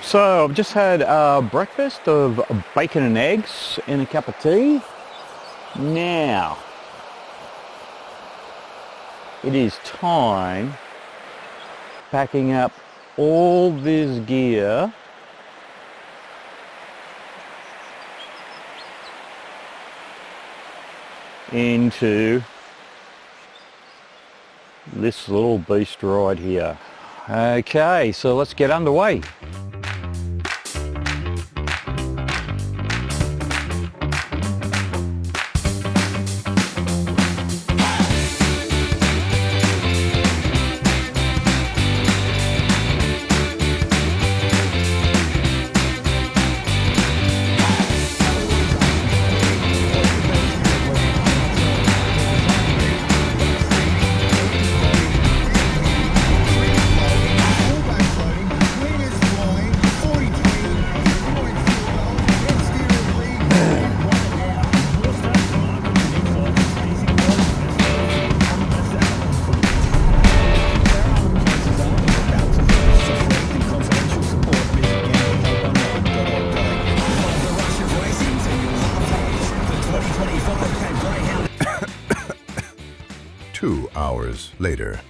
So I've just had breakfast of bacon and eggs and a cup of tea. Now, it is time packing up all this gear into this little beast right here. Okay, so let's get underway. 2 hours later.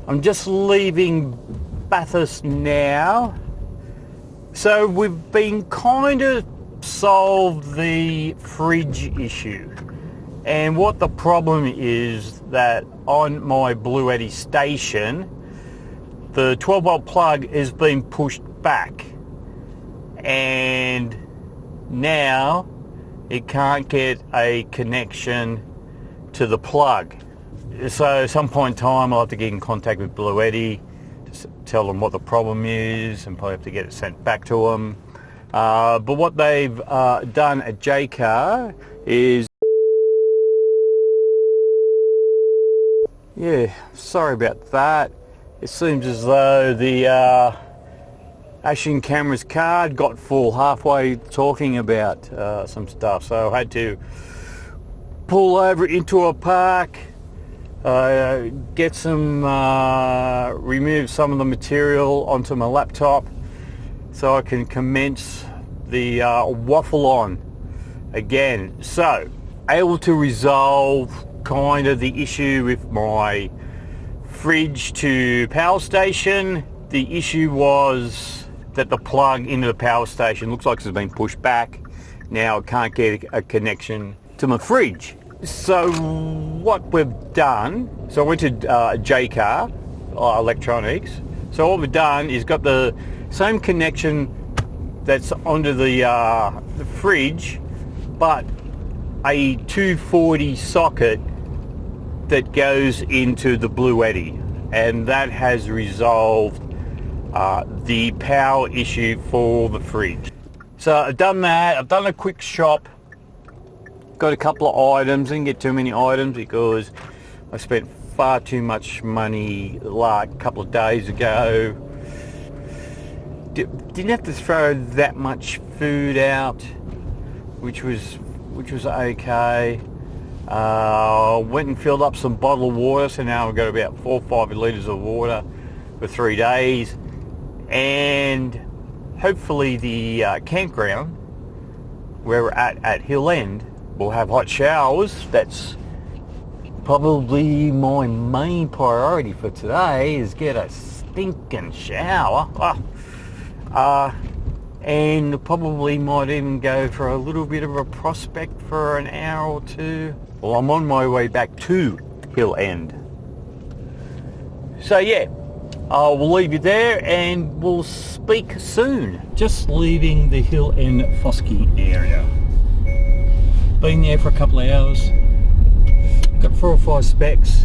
I'm just leaving Bathurst now. So we've been kind of solved the fridge issue. And what the problem is that on my Blue Eddy station, the 12 volt plug is being pushed back. And now it can't get a connection to the plug. So at some point in time I'll have to get in contact with Blue Eddy, just tell them what the problem is and probably have to get it sent back to them. But what they've done at JCar is... Yeah, sorry about that. It seems as though the action camera's card got full halfway talking about some stuff. So I had to pull over into a park, get some, remove some of the material onto my laptop so I can commence the waffle on again. So, able to resolve kind of the issue with my fridge to power station. The issue was that the plug into the power station looks like it's been pushed back. Now it can't get a connection to my fridge. So what we've done, so I went to JCar Electronics. So what we've done is got the same connection that's onto the fridge, but a 240 socket that goes into the Blue Eddy, and that has resolved the power issue for the fridge. So I've done that. I've done a quick shop, got a couple of items. Didn't get too many items because I spent far too much money like a couple of days ago. Didn't have to throw that much food out, which was okay. Went and filled up some bottled water, so now I've got about 4 or 5 litres of water for 3 days. And hopefully the campground where we're at Hill End will have hot showers. That's probably my main priority for today, is get a stinking shower. And probably might even go for a little bit of a prospect for an hour or two. Well, I'm on my way back to Hill End. So yeah, we'll leave you there and we'll speak soon. Just leaving the Hill End Foskey area. Been there for a couple of hours. Got 4 or 5 specs.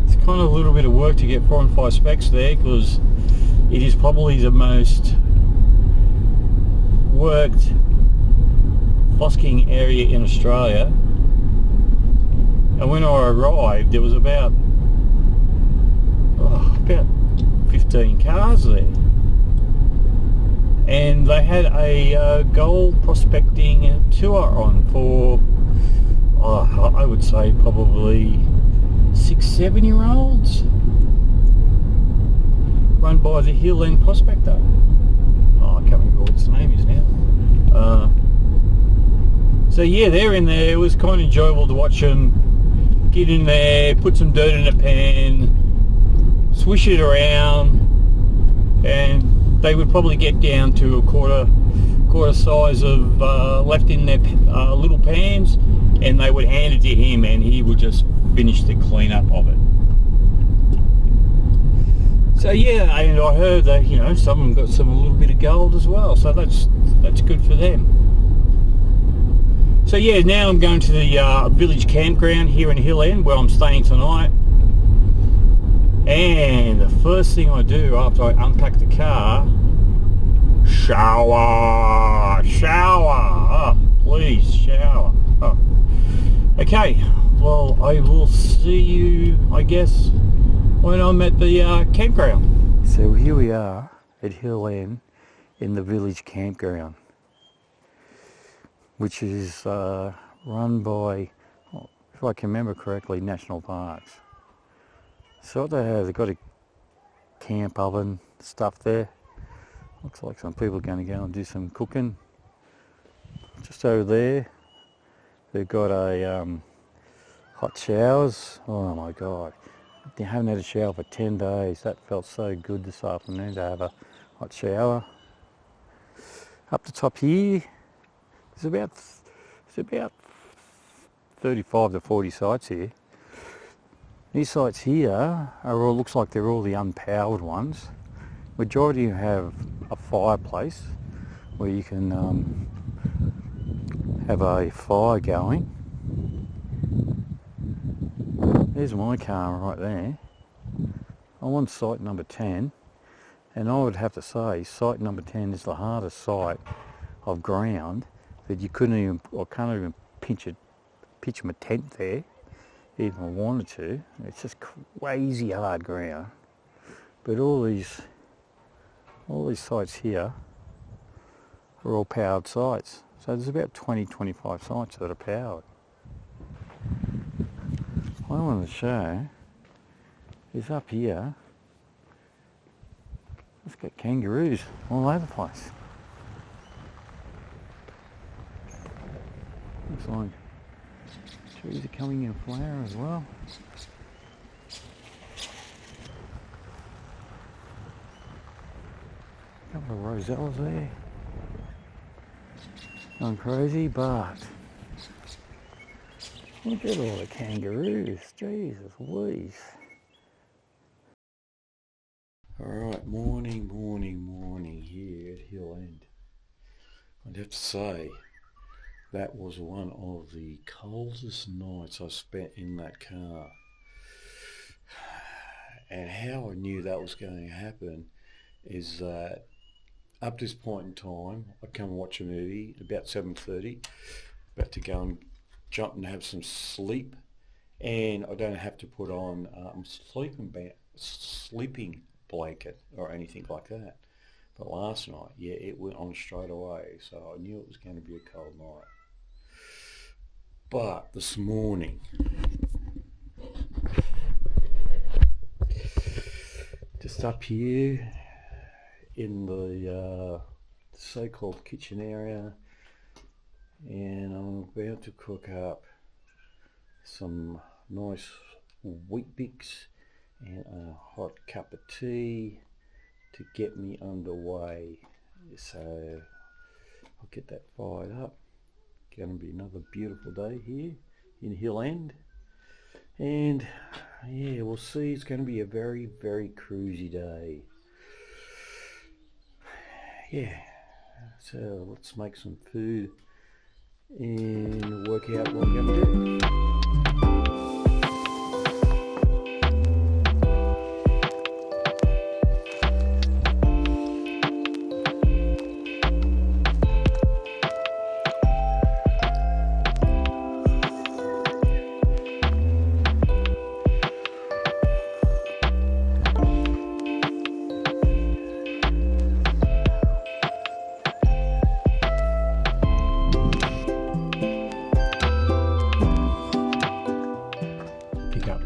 It's kind of a little bit of work to get 4 and 5 specs there, because it is probably the most worked fosking area in Australia. And when I arrived, there was about 15 cars there. And they had a gold prospecting tour on for, I would say probably 6-7 year olds. run by the Hill End Prospector. Oh, I can't remember what his name is now. So yeah, they're in there. It was kind of enjoyable to watch them get in there, put some dirt in a pan, swish it around, and they would probably get down to a quarter size of left in their little pans, and they would hand it to him and he would just finish the cleanup of it. So yeah, and I heard that, you know, some of them got a little bit of gold as well, so that's good for them. So yeah, now I'm going to the village campground here in Hill End where I'm staying tonight. And the first thing I do after I unpack the car, shower, oh, please shower. Oh. Okay, well I will see you, I guess, when I'm at the campground. So here we are at Hill End in the village campground, which is run by, if I can remember correctly, National Parks. So what they have, they've got a camp oven stuff there. Looks like some people are going to go and do some cooking. Just over there, they've got a hot showers. Oh my God, I haven't had a shower for 10 days. That felt so good this afternoon to have a hot shower. Up the top here, there's about 35 to 40 sites here. These sites here looks like they're all the unpowered ones. Majority have a fireplace where you can have a fire going. There's my car right there. I'm on site number 10, and I would have to say site number 10 is the hardest site of ground that you couldn't even, or can't even pitch my tent there, even if I wanted to. It's just crazy hard ground. But all these sites here are all powered sites. So there's about 20-25 sites that are powered. What I wanted to show is up here, it's got kangaroos all over the place. Looks like trees are coming in flower as well. A couple of rosellas there. Going crazy, but look at all the kangaroos. Jesus Louise. Alright, morning here at Hill End. I'd have to say that was one of the coldest nights I spent in that car. And how I knew that was going to happen is that up to this point in time, I'd come and watch a movie about 7:30, about to go and jump and have some sleep, and I don't have to put on sleeping blanket or anything like that. But last night, yeah, it went on straight away, so I knew it was going to be a cold night. But this morning, just up here in the so-called kitchen area, and I'm about to cook up some nice wheat bix and a hot cup of tea to get me underway. So I'll get that fired up. Going to be another beautiful day here in Hill End, and yeah, we'll see. It's going to be a very, very cruisy day. Yeah, so let's make some food and work out what we're going to do.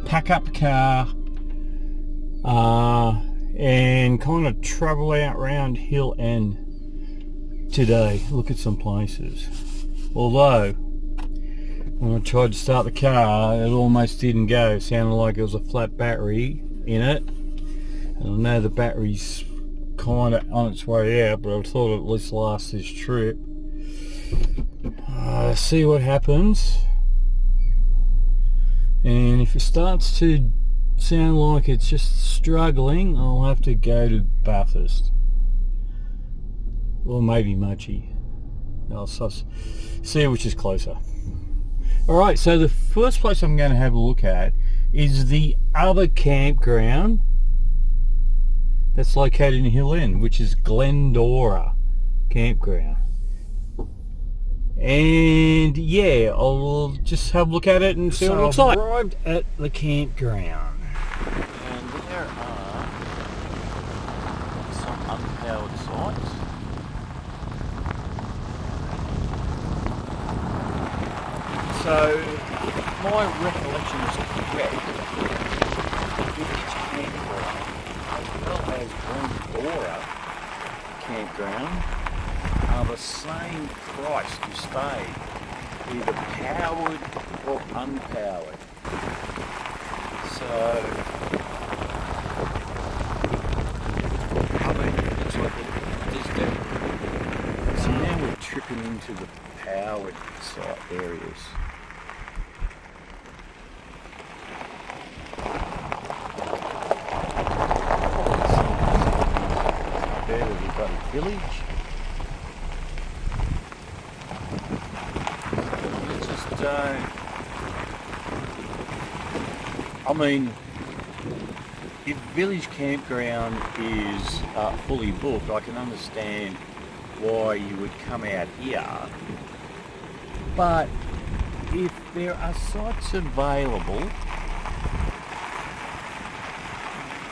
Pack up the car, and kind of travel out round Hill End today, look at some places. Although when I tried to start the car, it almost didn't go. It sounded like it was a flat battery in it, and I know the battery's kind of on its way out, but I thought it'd at least last this trip. See what happens, and if it starts to sound like it's just struggling, I'll have to go to Bathurst or maybe Mochi. I'll see which is closer. Alright, so the first place I'm going to have a look at is the other campground that's located in Hill End, which is Glendora Campground. And yeah, I'll just have a look at it and see what it looks like. I've arrived at the campground, and there are some unpowered sites. So, if my recollection is correct, the Village Campground, as well as Glendora Campground, are the same price to stay, either powered or unpowered. So, I mean, it's like it is there. So now we're tripping into the powered site areas. There we've got a village. I mean, if Village Campground is fully booked, I can understand why you would come out here. But if there are sites available,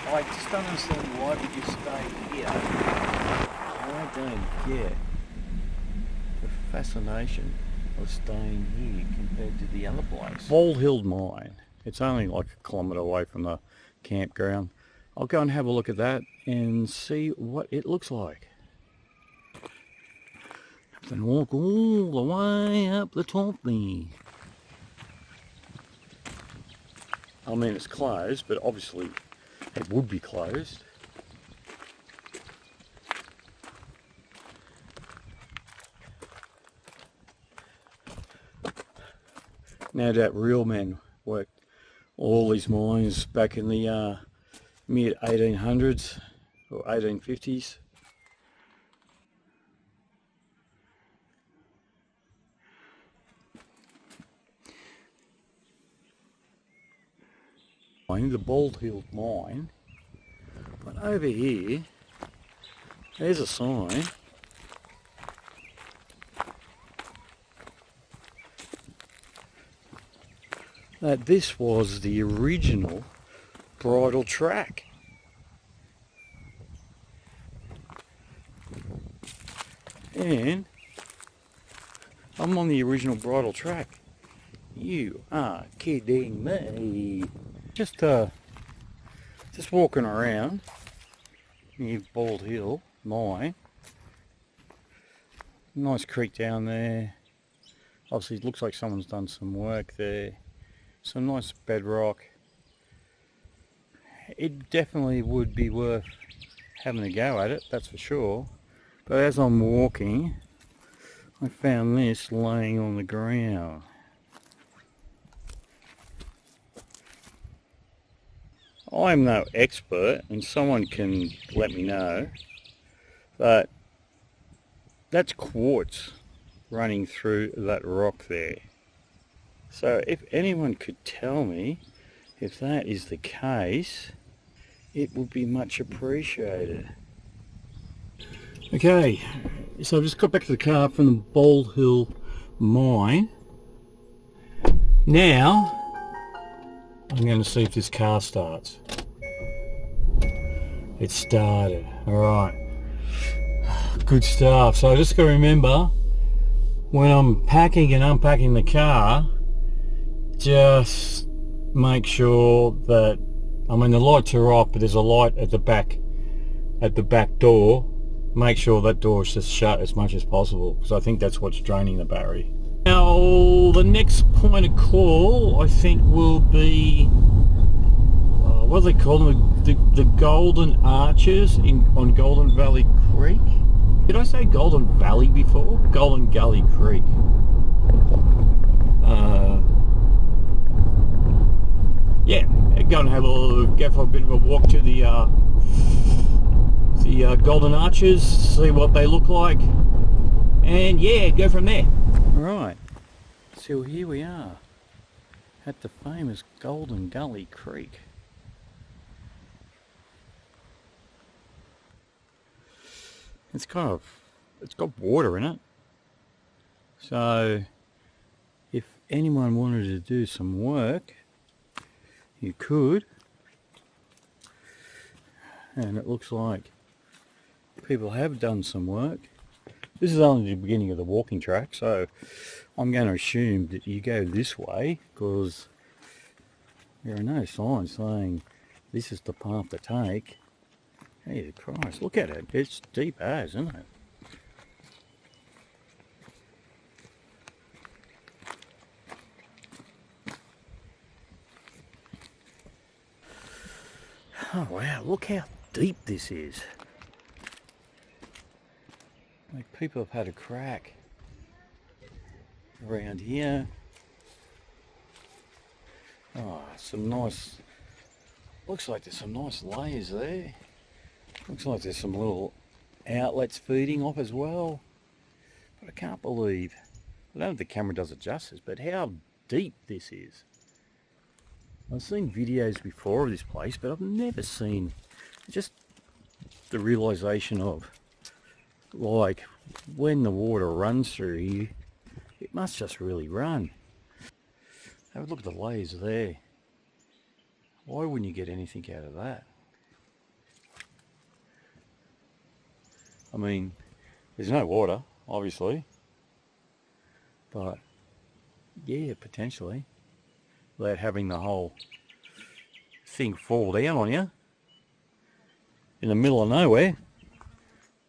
I just don't understand why would you stay here. I don't get the fascination of staying here compared to the other place. Bald Hill Mine. It's only like a kilometre away from the campground. I'll go and have a look at that and see what it looks like. Then walk all the way up the top there. I mean, it's closed, but obviously it would be closed. No doubt real men worked all these mines back in the mid 1800s or 1850s. The Bald Hill Mine, but over here there's a sign that this was the original bridle track. And I'm on the original bridle track. You are kidding me. Just walking around near Bald Hill Mine. Nice creek down there. Obviously it looks like someone's done some work there. Some nice bedrock. It definitely would be worth having a go at it, that's for sure. But as I'm walking, I found this laying on the ground. I'm no expert, and someone can let me know, but that's quartz running through that rock there. So if anyone could tell me if that is the case, it would be much appreciated. Okay, so I've just got back to the car from the Bald Hill Mine. Now I'm going to see if this car starts. It started. Alright. Good stuff. So I just got to remember, when I'm packing and unpacking the car, just make sure that, I mean, the lights are off, but there's a light at the back at the back door, make sure that door is just shut as much as possible, because I think that's what's draining the battery. Now the next point of call I think will be what do they call them, the Golden Arches on Golden Valley Creek. Did I say Golden Valley before? Golden Gully Creek. Yeah, go and go for a bit of a walk to the Golden Arches, see what they look like, and yeah, go from there. Right, so here we are at the famous Golden Gully Creek. It's got water in it, so if anyone wanted to do some work, you could, and it looks like people have done some work. This is only the beginning of the walking track, so I'm going to assume that you go this way, because there are no signs saying this is the path to take. Jesus Christ, look at it, it's deep as, isn't it? Oh wow, look how deep this is. Like people have had a crack around here. Oh, some nice, looks like there's some nice layers there. Looks like there's some little outlets feeding off as well. But I can't believe, I don't know if the camera does it justice, but how deep this is. I've seen videos before of this place, but I've never seen just the realisation of, like, when the water runs through here, it must just really run. Have a look at the layers there. Why wouldn't you get anything out of that? I mean, there's no water, obviously, but yeah, potentially, without having the whole thing fall down on you in the middle of nowhere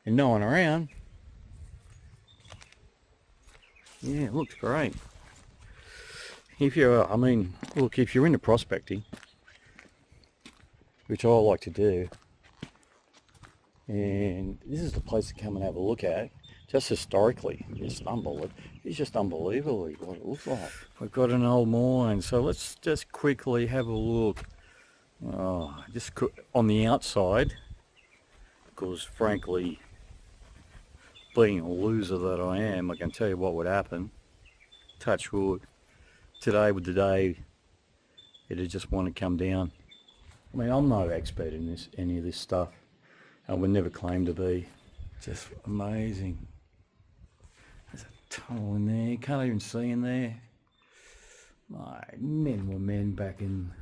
and no one around. Yeah, it looks great. If you're, I mean, look, if you're into prospecting, which I like to do, and this is the place to come and have a look at, just historically. It's just unbelievable what it looks like. We've got an old mine, so let's just quickly have a look. Just on the outside, because frankly, being a loser that I am, I can tell you what would happen. Touch wood. Today with the day, it'd just want to come down. I mean, I'm no expert in any of this stuff. I would never claim to be. Just amazing. There's a tunnel in there, you can't even see in there. My men were men back in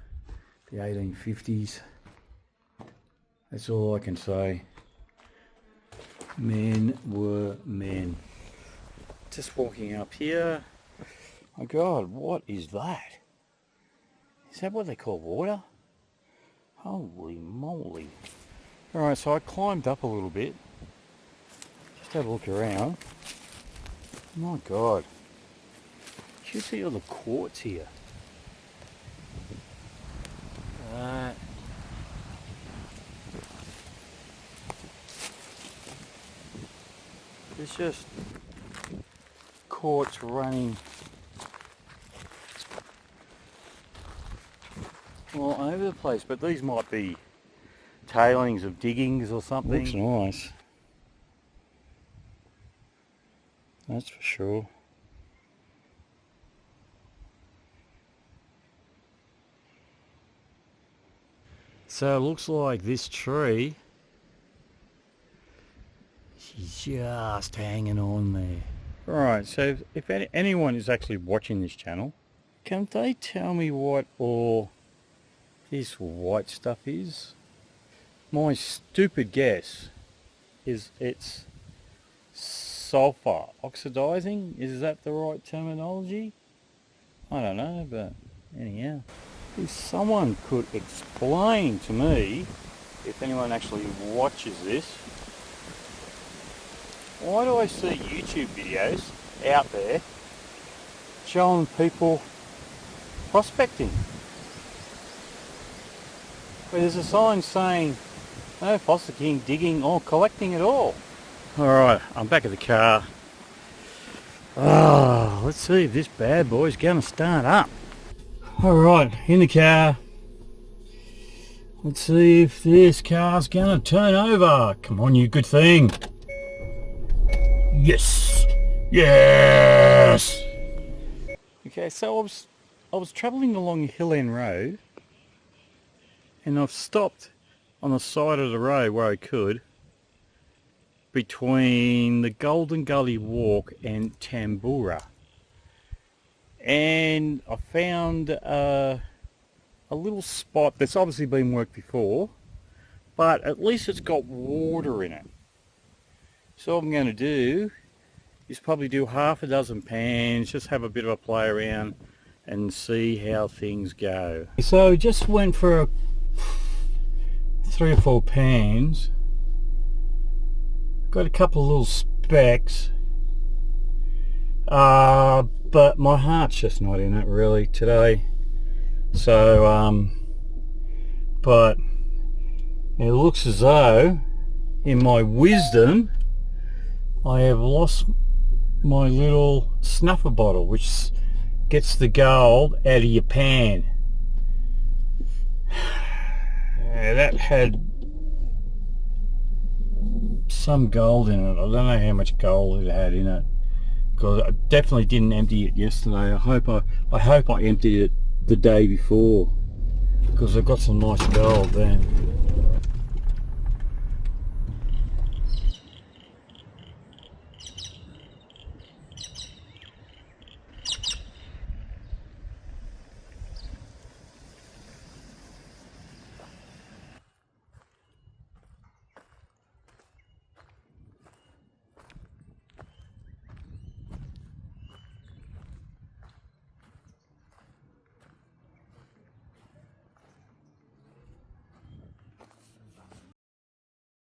the 1850s. That's all I can say. Men were men. Just walking up here. My God, what is that? Is that what they call water? Holy moly. Alright, so I climbed up a little bit. Just have a look around. My God. You see all the quartz here. There's just quartz running all over the place, but these might be tailings of diggings or something. Looks nice. That's for sure. So it looks like this tree is just hanging on there. Alright, so if anyone is actually watching this channel, can they tell me what all this white stuff is? My stupid guess is it's sulfur oxidizing. Is that the right terminology? I don't know, but anyhow. If someone could explain to me if anyone actually watches this, why do I see YouTube videos out there showing people prospecting, where there's a sign saying no fossicking, digging or collecting at all? Alright, I'm back at the car. Let's see if this bad boy's going to start up. Alright, in the car. Let's see if this car's going to turn over. Come on, you good thing. Yes! Yes! Okay, so I was travelling along Hill End Road, and I've stopped on the side of the road where I could, between the Golden Gully Walk and Tambura, and I found a little spot that's obviously been worked before, but at least it's got water in it. So what I'm going to do is probably do half a dozen pans, just have a bit of a play around and see how things go. So just went for 3 or 4 pans. Got a couple of little specks, but my heart's just not in it really today. So but it looks as though, in my wisdom, I have lost my little snuffer bottle which gets the gold out of your pan. Yeah, that had some gold in it. I don't know how much gold it had in it, because I definitely didn't empty it yesterday. I hope I emptied it the day before, because I got some nice gold then.